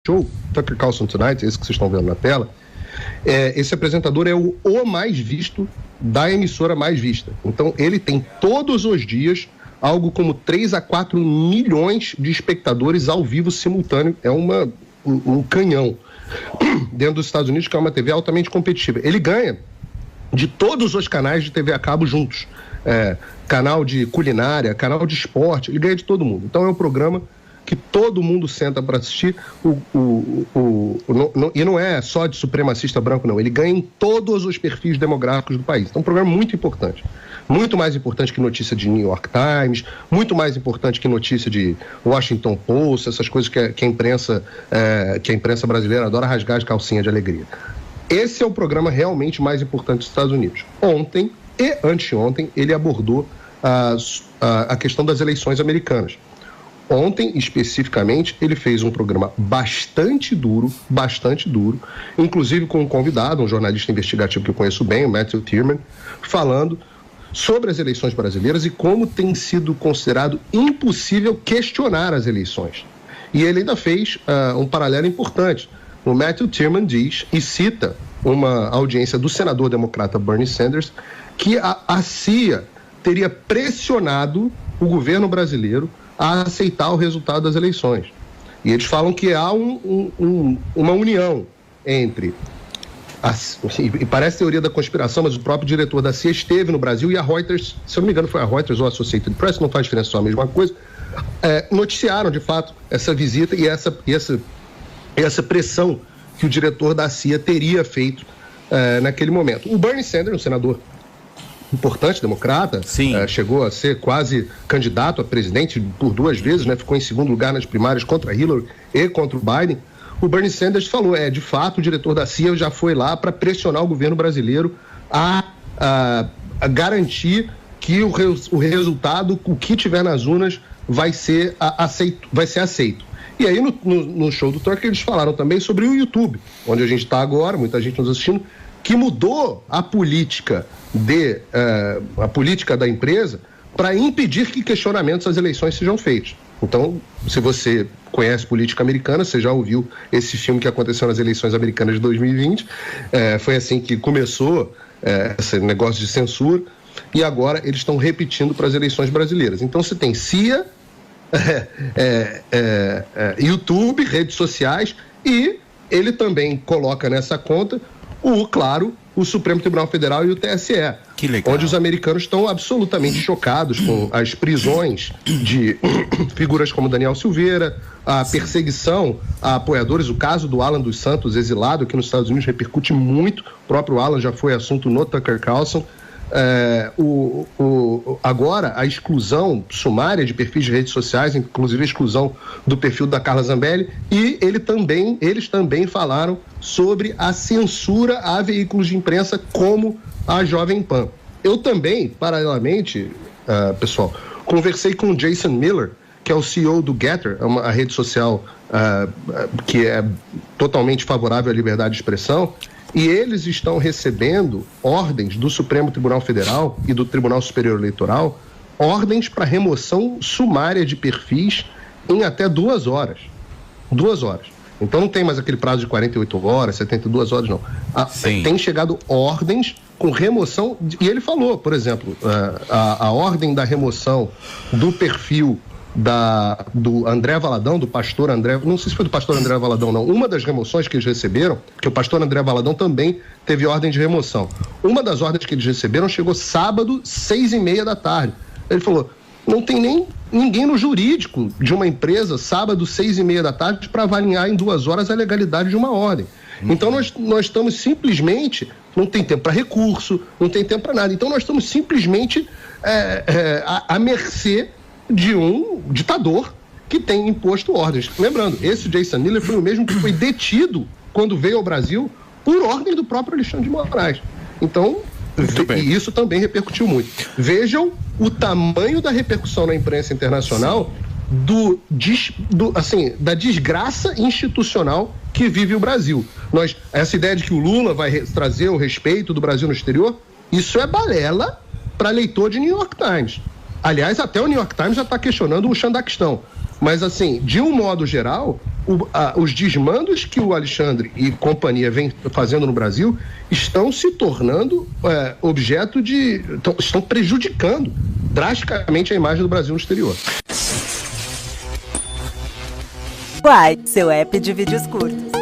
show, Tucker Carlson Tonight, esse que vocês estão vendo na tela, esse apresentador é o mais visto da emissora mais vista. Então, ele tem todos os dias algo como 3 a 4 milhões de espectadores ao vivo simultâneo. É um canhão dentro dos Estados Unidos, que é uma TV altamente competitiva. Ele ganha de todos os canais de TV a cabo juntos. Canal de culinária, canal de esporte, ele ganha de todo mundo. Então, é um programa que todo mundo senta para assistir, e não é só de supremacista branco, não. Ele ganha em todos os perfis demográficos do país. Então, é um programa muito importante. Muito mais importante que notícia de New York Times, muito mais importante que notícia de Washington Post, essas coisas que a imprensa brasileira adora rasgar as calcinhas de alegria. Esse é o programa realmente mais importante dos Estados Unidos. Ontem e anteontem, ele abordou a questão das eleições americanas. Ontem, especificamente, ele fez um programa bastante duro, inclusive com um convidado, um jornalista investigativo que eu conheço bem, o Matthew Tierman, falando sobre as eleições brasileiras e como tem sido considerado impossível questionar as eleições. E ele ainda fez um paralelo importante. O Matthew Tierman diz, e cita uma audiência do senador democrata Bernie Sanders, que a CIA teria pressionado o governo brasileiro a aceitar o resultado das eleições. E eles falam que há uma união entre... e parece teoria da conspiração, mas o próprio diretor da CIA esteve no Brasil e a Reuters, se eu não me engano foi a Reuters ou a Associated Press, não faz diferença, só a mesma coisa, noticiaram de fato essa visita e essa pressão que o diretor da CIA teria feito naquele momento. O Bernie Sanders, um senador importante, democrata, chegou a ser quase candidato a presidente por 2 vezes, ficou em segundo lugar nas primárias contra Hillary e contra o Biden. O Bernie Sanders falou, de fato, o diretor da CIA já foi lá para pressionar o governo brasileiro a garantir que o resultado, o que tiver nas urnas, vai ser aceito. E aí, no show do Tucker, eles falaram também sobre o YouTube, onde a gente está agora, muita gente nos assistindo, que mudou a política da empresa para impedir que questionamentos às eleições sejam feitos. Então, se você conhece política americana, você já ouviu esse filme que aconteceu nas eleições americanas de 2020, foi assim que começou esse negócio de censura, e agora eles estão repetindo para as eleições brasileiras. Então, você tem CIA, YouTube, redes sociais, e ele também coloca nessa conta o Supremo Tribunal Federal e o TSE, que legal. Onde os americanos estão absolutamente chocados com as prisões de figuras como Daniel Silveira, a perseguição a apoiadores, o caso do Alan dos Santos, exilado aqui nos Estados Unidos, repercute muito, o próprio Alan já foi assunto no Tucker Carlson. Agora a exclusão sumária de perfis de redes sociais, inclusive a exclusão do perfil da Carla Zambelli, e eles também falaram sobre a censura a veículos de imprensa como a Jovem Pan. Eu também, paralelamente, pessoal, conversei com o Jason Miller, que é o CEO do Getter, a rede social que é totalmente favorável à liberdade de expressão. E eles estão recebendo ordens do Supremo Tribunal Federal e do Tribunal Superior Eleitoral, ordens para remoção sumária de perfis em até 2 horas. 2 horas. Então não tem mais aquele prazo de 48 horas, 72 horas, não. Tem chegado ordens com remoção, e ele falou, por exemplo, a ordem da remoção do perfil do André Valadão, do pastor André, não sei se foi do pastor André Valadão, não. Uma das remoções que eles receberam, que o pastor André Valadão também teve ordem de remoção. Uma das ordens que eles receberam chegou sábado, 6h30 da tarde. Ele falou, não tem nem ninguém no jurídico de uma empresa, sábado, 6h30 da tarde, para avaliar em 2 horas a legalidade de uma ordem. Então nós estamos simplesmente, não tem tempo para recurso, não tem tempo para nada. Então nós estamos simplesmente à mercê de um ditador que tem imposto ordens. Lembrando, esse Jason Miller foi o mesmo que foi detido quando veio ao Brasil por ordem do próprio Alexandre de Moraes. Então, e isso também repercutiu muito. Vejam o tamanho da repercussão na imprensa internacional da desgraça institucional que vive o Brasil. Essa ideia de que o Lula vai trazer o respeito do Brasil no exterior, isso é balela para leitor de New York Times. Aliás, até o New York Times já está questionando o Xandaquistão. Mas, assim, de um modo geral, os desmandos que o Alexandre e companhia vem fazendo no Brasil estão se tornando objeto de... estão prejudicando drasticamente a imagem do Brasil no exterior. Uai, seu app de vídeos curtos.